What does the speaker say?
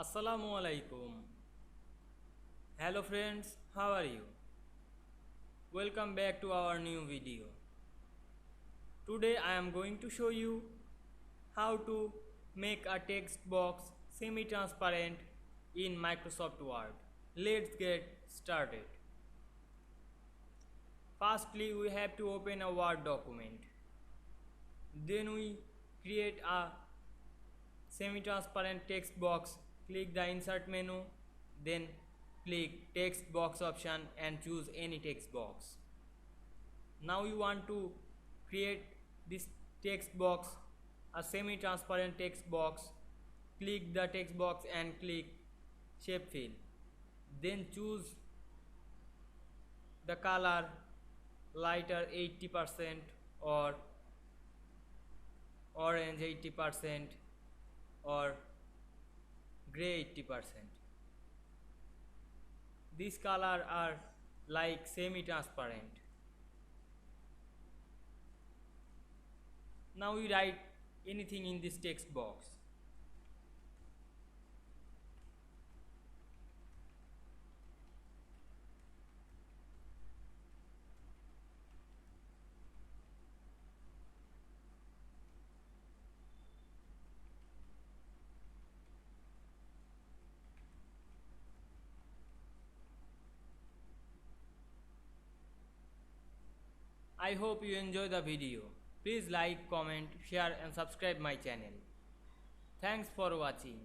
Assalamu alaikum. Hello friends, how are you? Welcome back to our new video. Today I am going to show you how to make a text box semi-transparent in Microsoft Word. Let's get started. Firstly, we have to open a Word document. Then we create a semi-transparent text box. Click the insert menu, then click text box option and choose any text box. Now you want to create this text box, a semi-transparent text box. Click the text box and click shape fill. Then choose the color lighter 80% or orange 80% or gray 80%. These colors are like semi-transparent. Now we write anything in this text box. I hope you enjoy the video. Please like, comment, share and subscribe my channel. Thanks for watching.